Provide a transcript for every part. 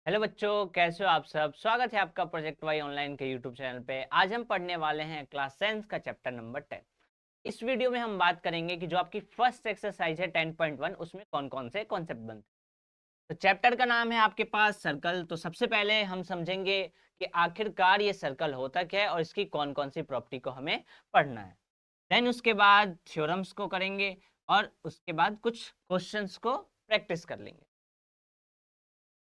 Hello बच्चों, कैसे हो आप सब। स्वागत है आपका प्रोजेक्ट वाई ऑनलाइन के यूट्यूब चैनल पे। आज हम पढ़ने वाले हैं क्लास 10 का चैप्टर नंबर 10। इस वीडियो में हम बात करेंगे कि जो आपकी फर्स्ट एक्सरसाइज है 10.1 उसमें कौन कौन से कॉन्सेप्ट बनते हैं। तो चैप्टर का नाम है आपके पास सर्कल। तो सबसे पहले हम समझेंगे कि आखिरकार ये सर्कल होता क्या है और इसकी कौन कौन सी प्रॉपर्टी को हमें पढ़ना है। देन उसके बाद थ्योरम्स को करेंगे और उसके बाद कुछ क्वेश्चंस को प्रैक्टिस कर लेंगे।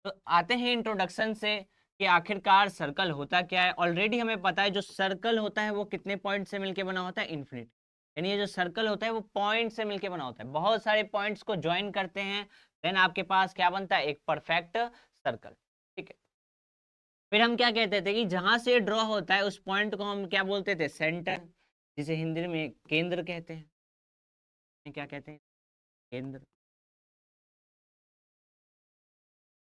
तो आते हैं इंट्रोडक्शन से कि आखिरकार सर्कल होता क्या है। ऑलरेडी हमें पता है जो सर्कल होता है वो कितने पॉइंट से मिलके बना होता है, इन्फिनिटी। यानी ये जो सर्कल होता है वो पॉइंट से मिलके बना होता है, बहुत सारे पॉइंट्स को ज्वाइन करते हैं। देन आपके पास क्या बनता है, एक परफेक्ट सर्कल। ठीक है। फिर हम क्या कहते थे कि जहां से ड्रॉ होता है उस पॉइंट को हम क्या बोलते थे, सेंटर, जिसे हिंदी में केंद्र कहते हैं। क्या कहते हैं, केंद्र।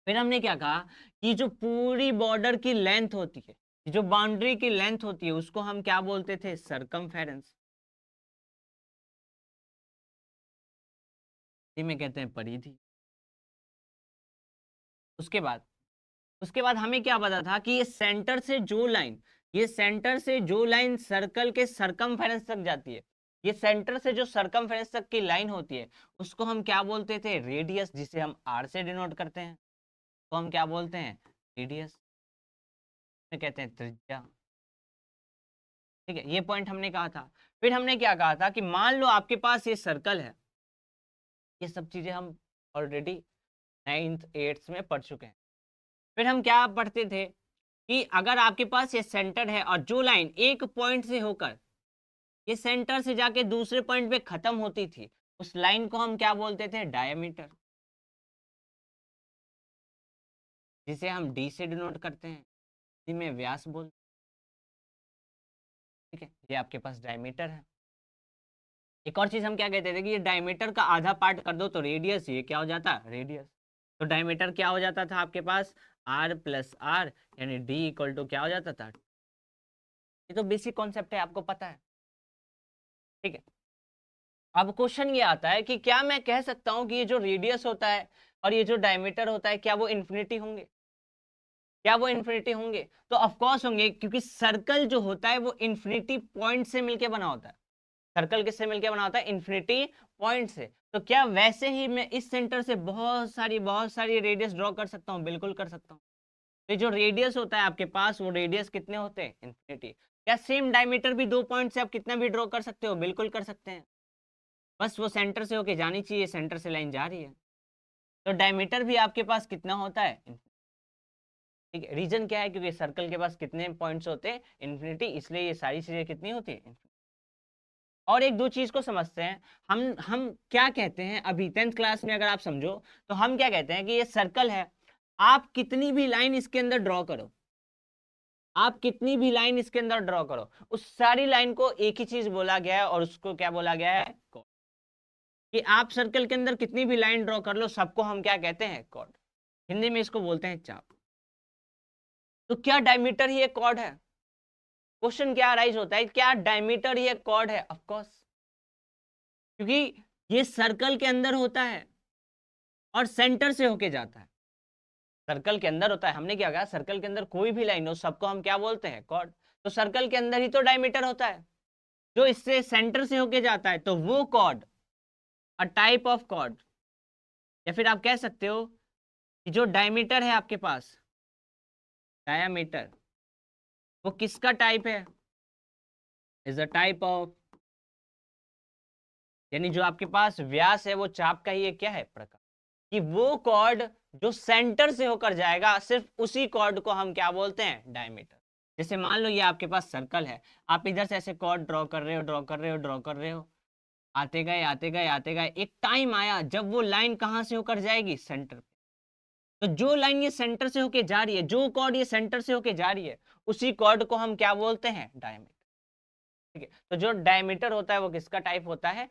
फिर हमने क्या कहा कि जो पूरी बॉर्डर की लेंथ होती है, जो बाउंड्री की लेंथ होती है, उसको हम क्या बोलते थे, सरकमफेरेंस। इसी में कहते हैं परिधि। उसके बाद हमें क्या पता था कि ये सेंटर से जो लाइन सर्कल के सरकमफेरेंस तक जाती है, ये सेंटर से जो सरकमफेरेंस तक की लाइन होती है उसको हम क्या बोलते थे, रेडियस, जिसे हम आर से डिनोट करते हैं। तो हम क्या बोलते हैं, रेडियस में कहते हैं त्रिज्या। ठीक है, ये पॉइंट हमने कहा था। फिर हमने क्या कहा था कि मान लो आपके पास ये सर्कल है। ये सब चीजें हम ऑलरेडी 9th 8th में पढ़ चुके हैं। फिर हम क्या पढ़ते थे कि अगर आपके पास ये सेंटर है और जो लाइन एक पॉइंट से होकर ये सेंटर से जाके दूसरे पॉइंट पे खत्म होती थी, उस लाइन को हम क्या बोलते थे, डायमीटर, जिसे हम डी से डिनोट करते हैं, इसी में व्यास बोलते हैं। ठीक है, ये आपके पास डायमीटर है। एक और चीज हम क्या कहते थे कि ये डायमीटर का आधा पार्ट कर दो तो रेडियस, ये क्या हो जाता, रेडियस। तो डायमीटर क्या हो जाता था आपके पास, आर प्लस आर, यानी डी इक्वल टू क्या हो जाता था। ये तो बेसिक कॉन्सेप्ट है, आपको पता है। ठीक है। अब क्वेश्चन ये आता है कि क्या मैं कह सकता हूं कि ये जो रेडियस होता है और ये जो डायमीटर होता है, क्या वो इन्फिनिटी होंगे, क्या वो इन्फिनिटी होंगे। तो ऑफ कोर्स होंगे, क्योंकि सर्कल जो होता है वो इन्फिनिटी पॉइंट से मिलके बना होता है। सर्कल किससे मिलके बना होता है, इन्फिनिटी पॉइंट से। तो क्या वैसे ही मैं इस सेंटर से बहुत सारी रेडियस ड्रॉ कर सकता हूँ, बिल्कुल कर सकता हूँ। तो जो रेडियस होता है आपके पास, वो रेडियस कितने होते हैं, इन्फिनिटी। क्या सेम डायमीटर भी दो पॉइंट से आप कितना भी ड्रॉ कर सकते हो, बिल्कुल कर सकते हैं। बस वो सेंटर से होके जानी चाहिए, सेंटर से लाइन जा रही है। तो डायमीटर भी आपके पास कितना होता है, ठीक है। रीजन क्या है, क्योंकि सर्कल के पास कितने पॉइंट्स होते हैं, इन्फिनिटी, इसलिए ये सारी चीजें कितनी होती है। और एक दो चीज को समझते हैं। हम क्या कहते हैं अभी 10th क्लास में, अगर आप समझो तो हम क्या कहते हैं कि ये सर्कल है। आप कितनी भी लाइन इसके अंदर ड्रॉ करो, आप कितनी भी लाइन इसके अंदर ड्रॉ करो, उस सारी लाइन को एक ही चीज बोला गया है, और उसको क्या बोला गया है, कॉर्ड। कि आप सर्कल के अंदर कितनी भी लाइन ड्रॉ कर लो, सबको हम क्या कहते हैं, कॉर्ड। हिंदी में इसको बोलते हैं चाप। तो क्या डायमीटर ही एक कॉर्ड है। क्वेश्चन क्या राइज होता है, क्या डायमीटर ही एक कॉर्ड है। ऑफ कोर्स, क्योंकि ये सर्कल के अंदर होता है और सेंटर से होके जाता है। सर्कल के अंदर होता है, हमने क्या कहा, सर्कल के अंदर कोई भी लाइन हो सबको हम क्या बोलते हैं, कॉर्ड। तो सर्कल के अंदर ही तो डायमीटर होता है, जो इससे सेंटर से होके जाता है, तो वो chord, a type of chord. या फिर आप कह सकते हो कि जो डायमीटर है आपके पास, डायामीटर, वो किसका टाइप है, इज अ टाइप ऑफ, यानी जो आपके पास व्यास है वो चाप का ही एक क्या है, प्रकार। कि वो कॉर्ड जो सेंटर से होकर जाएगा, सिर्फ उसी कॉर्ड को हम क्या बोलते हैं, डायमीटर। जैसे मान लो ये आपके पास सर्कल है, आप इधर से ऐसे कॉर्ड ड्रॉ कर रहे हो, ड्रॉ कर रहे हो, ड्रॉ कर रहे हो, आते गए आते गए आते गए, एक टाइम आया जब वो लाइन कहां से होकर जाएगी, सेंटर पे। तो जो लाइन ये सेंटर से होकर जा रही है, जो कॉर्ड ये सेंटर से होकर जा रही है, उसी कॉर्ड को हम क्या बोलते हैं, डायमीटर। ठीक है। तो जो डायमीटर होता है वो किसका टाइप होता है,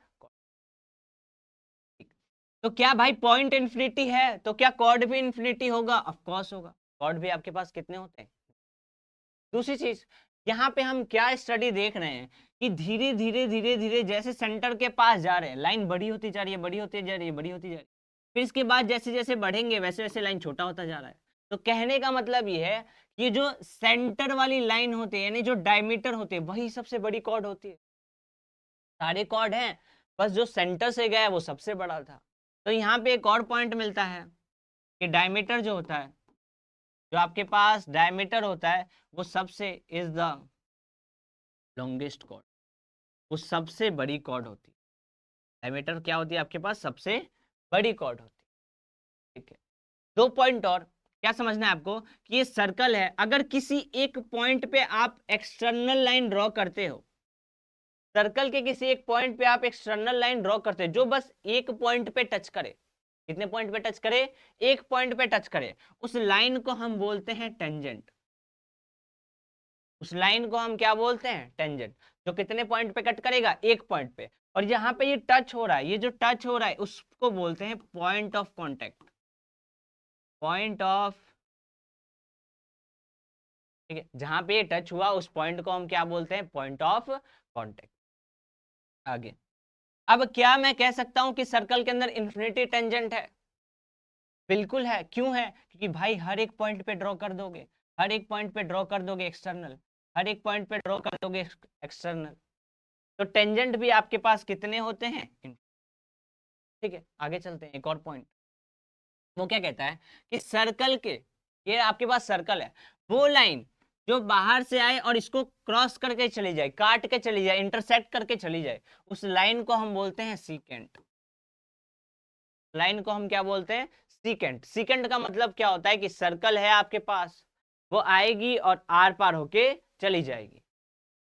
तो क्या भाई पॉइंट इन्फिनिटी है तो क्या कॉर्ड भी इन्फिनिटी होगा, ऑफ कोर्स होगा। कॉर्ड भी आपके पास कितने होते हैं। दूसरी चीज, यहाँ पे हम क्या स्टडी देख रहे हैं कि धीरे धीरे धीरे धीरे जैसे सेंटर के पास जा रहे हैं, लाइन बड़ी होती जा रही है, बड़ी होती जा रही है, बड़ी होती जा रही है। फिर इसके बाद जैसे जैसे बढ़ेंगे वैसे वैसे लाइन छोटा होता जा रहा है। तो कहने का मतलब ये है कि जो सेंटर वाली लाइन होती है यानी जो डायमीटर होते हैं वही सबसे बड़ी कॉर्ड होती है। सारे कॉर्ड हैं, बस जो सेंटर से गया है वो सबसे बड़ा था। तो यहाँ पे एक और पॉइंट मिलता है कि डायमीटर जो होता है, जो आपके पास डायमीटर होता है वो सबसे इज द लॉन्गेस्ट कॉर्ड, वो सबसे बड़ी कॉर्ड होती है। डायमीटर क्या होती है आपके पास? सबसे बड़ी कॉर्ड होती है। ठीक है, 2 पॉइंट और क्या समझना है आपको कि ये सर्कल है, अगर किसी एक पॉइंट पे आप एक्सटर्नल लाइन ड्रॉ करते हो, सर्कल के किसी एक पॉइंट पे आप एक्सटर्नल लाइन ड्रॉ करते हो जो बस एक पॉइंट पे टच करे, कितने पॉइंट पे टच करे? एक पॉइंट पे टच करे, उस लाइन को हम बोलते हैं टेंजेंट। उस लाइन को हम क्या बोलते हैं? टेंजेंट। जो कितने पॉइंट पे कट करेगा? एक पॉइंट पे। और यहाँ पे ये टच हो रहा है, ये जो टच हो रहा है उसको बोलते हैं point of contact. Point of, ठीक है, जहां पे ये टच हुआ उस पॉइंट को हम क्या बोलते हैं? Point of contact. आगे, अब क्या मैं कह सकता हूं कि सर्कल के अंदर इन्फिनिटी टेंजेंट है? बिल्कुल है। क्यों है? क्योंकि भाई हर एक पॉइंट पे ड्रॉ कर दोगे, हर एक पॉइंट पे ड्रॉ कर दोगे एक्सटर्नल, हर एक पॉइंट पे ड्रॉ कर दोगे एक्सटर्नल, तो टेंजेंट भी आपके पास कितने होते हैं? ठीक है, आगे चलते हैं। एक और पॉइंट वो क्या कहता है कि सर्कल के, ये आपके पास सर्कल है, वो लाइन जो बाहर से आए और इसको क्रॉस करके चली जाए, काट के चली जाए, इंटरसेक्ट करके चली जाए, उस लाइन को हम बोलते हैं सीकेंट। लाइन को हम क्या बोलते हैं? सीकेंट। सीकेंट का मतलब क्या होता है कि सर्कल है आपके पास, वो आएगी और आर पार होके चली जाएगी।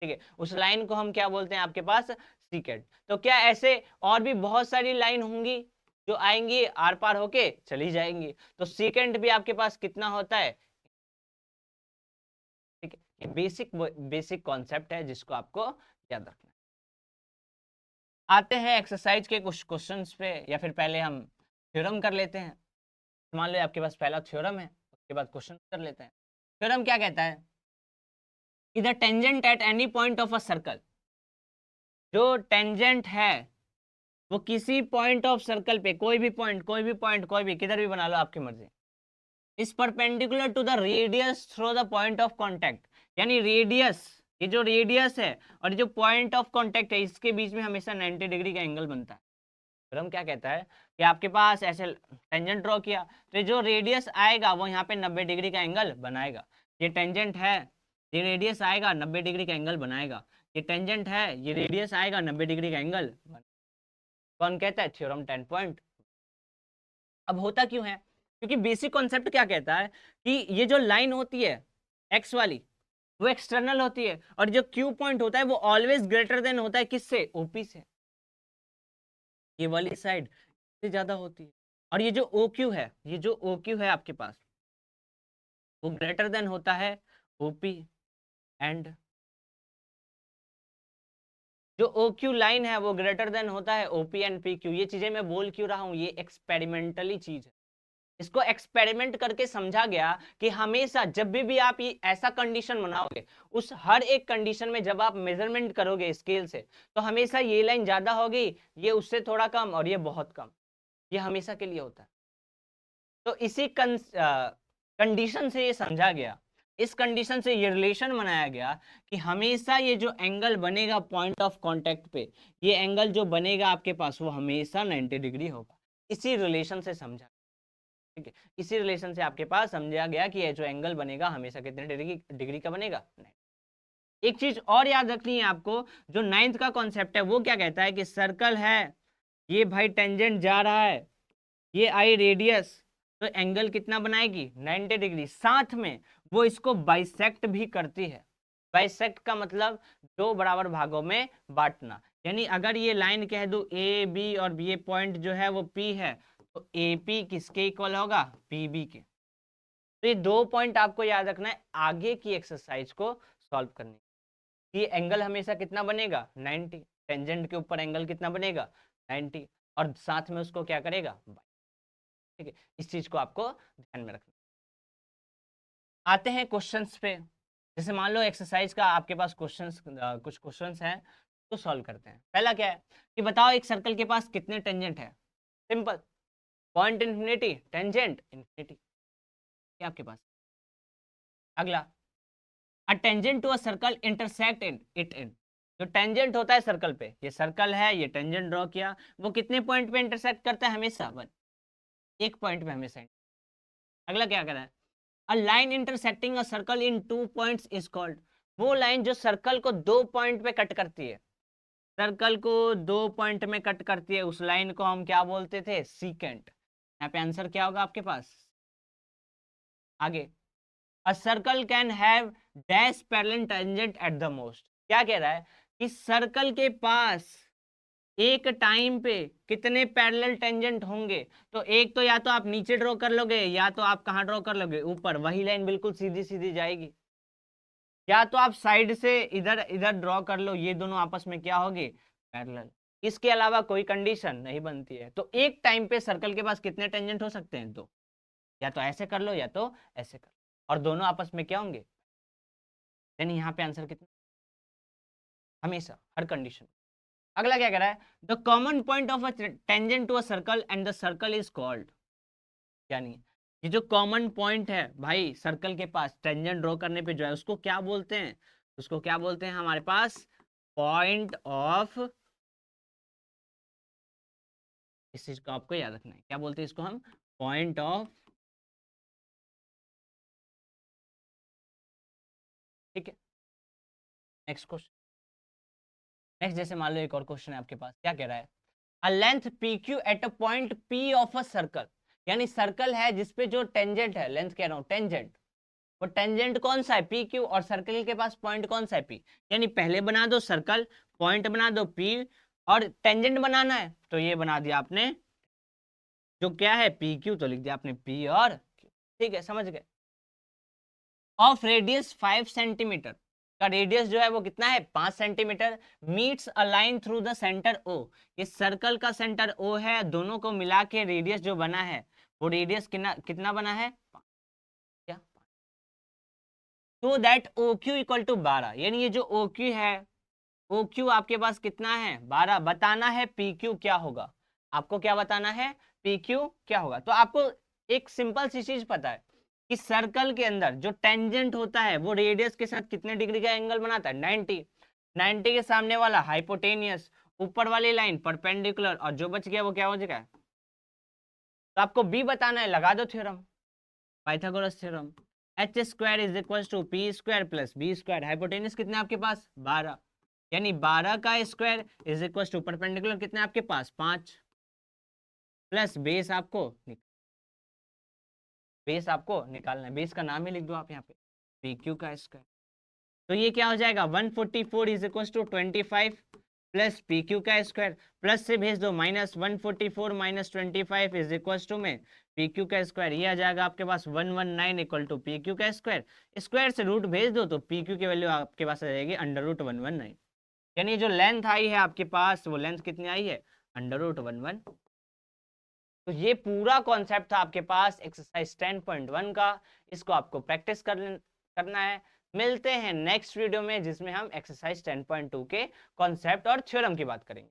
ठीक है, उस लाइन को हम क्या बोलते हैं आपके पास? सीकेंट। तो क्या ऐसे और भी बहुत सारी लाइन होंगी जो आएंगी आर पार होके चली जाएंगी, तो सीकेंट भी आपके पास कितना होता है? ठीक है, ये बेसिक बेसिक कॉन्सेप्ट है जिसको आपको याद रखना है। आते हैं एक्सरसाइज के कुछ क्वेश्चंस पे, या फिर पहले हम थ्योरम कर लेते हैं। मान लो आपके पास पहला थ्योरम है, उसके बाद क्वेश्चन कर लेते हैं। थ्योरम क्या कहता है कि the tangent at any point of a circle, जो टेंजेंट है वो किसी पॉइंट ऑफ सर्कल पे, कोई भी पॉइंट, कोई भी पॉइंट, कोई भी, किधर भी बना लो आपकी मर्जी, इस perpendicular to the radius through the point of contact, यानी रेडियस, ये जो रेडियस है और जो पॉइंट ऑफ कांटेक्ट है इसके बीच में हमेशा 90 डिग्री का एंगल बनता है। फिर हम क्या कहता है कि आपके पास ऐसे टेंजेंट ड्रॉ किया, तो ये जो रेडियस आएगा वो यहाँ पे 90 डिग्री का एंगल बनाएगा। ये टेंजेंट है, ये रेडियस आएगा 90 डिग्री का एंगल बनाएगा, ये टेंजेंट है, ये रेडियस आएगा 90 डिग्री का एंगल। कौन कहता है? Theorem 10 point. अब होता क्यों है? क्योंकि बेसिक कॉन्सेप्ट क्या कहता है कि ये जो लाइन होती है एक्स वाली वो एक्सटर्नल होती है, और जो क्यू पॉइंट होता है वो ऑलवेज ग्रेटर देन होता है किससे? ओपी से। ये वाली साइड से ज्यादा होती है, और ये जो ओ क्यू है, ये जो ओ क्यू है आपके पास वो ग्रेटर देन होता है ओपी एंड, जो ओ क्यू लाइन है वो ग्रेटर देन होता है ओपी एंड पी क्यू। ये चीजें मैं बोल क्यों रहा हूँ? ये एक्सपेरिमेंटली चीज है, इसको एक्सपेरिमेंट करके समझा गया कि हमेशा जब भी आप ये ऐसा कंडीशन बनाओगे, उस हर एक कंडीशन में जब आप मेजरमेंट करोगे स्केल से, तो हमेशा ये लाइन ज्यादा होगी, ये उससे थोड़ा कम, और ये बहुत कम। ये हमेशा के लिए होता है। तो इसी कंडीशन से ये समझा गया, इस कंडीशन से ये रिलेशन बनाया गया कि हमेशा ये जो एंगल बनेगा पॉइंट ऑफ कांटेक्ट पे, ये एंगल जो बनेगा आपके पास वो हमेशा 90 डिग्री होगा। इसी रिलेशन से समझा, ठीक है, इसी रिलेशन से आपके पास समझा गया कि ये जो एंगल बनेगा हमेशा कितने डिग्री का बनेगा? एक चीज और याद रखनी है आपको, जो 9th का कॉन्सेप्ट है वो क्या कहता है कि सर्कल है, ये भाई टेंजेंट जा रहा है, ये आई रेडियस, तो एंगल कितना बनाएगी? 90 डिग्री। साथ में वो इसको बाइसेक्ट भी करती है। बाइसेक्ट का मतलब दो बराबर भागों में बांटना, यानी अगर ये लाइन कह दो ए बी और ये पॉइंट जो है वो पी है, तो ए पी किसके इक्वल होगा? पी बी के। तो ये 2 पॉइंट आपको याद रखना है आगे की एक्सरसाइज को सॉल्व करने। ये एंगल हमेशा कितना बनेगा? 90। टेंजेंट के ऊपर एंगल कितना बनेगा? 90, और साथ में उसको क्या करेगा? ठीक है, इस चीज को आपको ध्यान में रखना। आते हैं क्वेश्चंस पे। जैसे मान लो एक्सरसाइज का आपके पास क्वेश्चंस, कुछ क्वेश्चंस हैं तो सॉल्व करते हैं। पहला क्या है कि बताओ एक सर्कल के पास कितने टेंजेंट है? Simple, point infinity, tangent infinity. क्या आपके पास। अगला, a tangent to a circle intersect it in, जो टेंजेंट होता है सर्कल पे, ये सर्कल है, ये टेंजेंट ड्रॉ किया, वो कितने पॉइंट पे इंटरसेक्ट करता है, हमेशा वन, एक पॉइंट पे हमेशा। अगला क्या करा है, a line intersecting a circle in 2 points is called, वो लाइन जो सर्कल को 2 पॉइंट पे कट करती है, सर्कल को 2 पॉइंट में कट करती है, उस लाइन को हम क्या बोलते थे, सीकेंट। यहाँ पे आंसर क्या होगा आपके पास। आगे, a circle can have dash parallel tangent at the most, क्या कह रहा है कि सर्कल के पास एक टाइम पे कितने पैरेलल टेंजेंट होंगे, तो एक तो या तो आप नीचे ड्रॉ कर लोगे, या तो आप कहाँ ड्रॉ कर लोगे, ऊपर, वही लाइन बिल्कुल सीधी सीधी जाएगी, या तो आप साइड से इधर इधर ड्रॉ कर लो, ये दोनों आपस में क्या होगी, पैरेलल। इसके अलावा कोई कंडीशन नहीं बनती है। तो एक टाइम पे सर्कल के पास कितने टेंजेंट हो सकते हैं, दो, या तो ऐसे कर लो या तो ऐसे कर लो, और दोनों आपस में क्या होंगे, यानी यहाँ पे आंसर कितना, हमेशा, हर कंडीशन। अगला क्या कह रहा है, the common point of a tangent to a circle and the circle is called, यानी ये जो कॉमन पॉइंट है भाई सर्कल के पास टेंजेंट ड्रॉ करने पे जो है, उसको क्या बोलते हैं, उसको क्या बोलते हैं हमारे पास, पॉइंट ऑफ, इस चीज को आपको याद रखना है, क्या बोलते हैं इसको हम, पॉइंट ऑफ, ठीक है। नेक्स्ट क्वेश्चन, नेक्स्ट जैसे मान लो एक और क्वेश्चन है आपके पास, क्या कह रहा है, a length P Q at a point P of a circle, यानी सर्कल है जिसपे जो टेंजेंट है, लेंथ कह रहा हूं, टेंजेंट, वो टेंजेंट कौन सा है, पी क्यू, और सर्कल के पास पॉइंट कौन सा है, पी, यानी पहले बना दो सर्कल, पॉइंट बना दो पी, और टेंजेंट बनाना है, तो ये बना दिया आपने, जो क्या है पी क्यू, तो लिख दिया आपने पी और क्यू, ठीक है, समझ गए। ऑफ रेडियस 5 सेंटीमीटर, का रेडियस जो है वो कितना है, 5 centimetre, meets a line through the centre O, ये सर्कल का सेंटर ओ है, दोनों को मिला के रेडियस जो बना है, वो रेडियस कितना कितना बना है, क्या, तो that O Q equal to 12, यानी ये जो ओ क्यू है, ओ क्यू आपके पास कितना है, 12, बताना है पी क्यू क्या होगा, आपको क्या बताना है, पी क्यू क्या होगा। तो आपको एक सिंपल सी चीज पता है कि सर्कल के अंदर जो टेंजेंट होता है वो रेडियस के साथ कितने डिग्री का एंगल बनाता है, 90, 90 के सामने वाला हाइपोटेनियस, ऊपर वाली लाइन परपेंडिकुलर, और जो बच गया वो क्या हो जाएगा, तो आपको बी बताना है, लगा दो theorem, Pythagoras theorem, H square is equal to P square plus B square, hypotenuse कितने आपके पास, 12, यानी 12 का square is equal to perpendicular कितने आपके पास, 5, प्लस बेस आपको बेस आपको निकालना है, बेस का नाम ही लिख दो आप यहाँ पे, पी क्यू का स्क्वायर, तो ये क्या हो जाएगा, 144 is equal to 25 plus P Q का स्क्वायर, प्लस से भेज दो minus, 144 minus 25 is equal to में पी क्यू का स्क्वायर, ये आ जाएगा आपके पास 119 इक्वल टू पी क्यू का स्क्वायर, स्क्वायर से रूट भेज दो तो पी क्यू की वैल्यू आपके पास आ जाएगी अंडर रूट 119, यानी जो लेंथ आई है आपके पास, वो लेंथ कितनी आई है, अंडर रूट 11। तो ये पूरा कॉन्सेप्ट था आपके पास एक्सरसाइज 10.1 का, इसको आपको प्रैक्टिस करना है। मिलते हैं नेक्स्ट वीडियो में जिसमें हम एक्सरसाइज 10.2 के कॉन्सेप्ट और थ्योरम की बात करेंगे।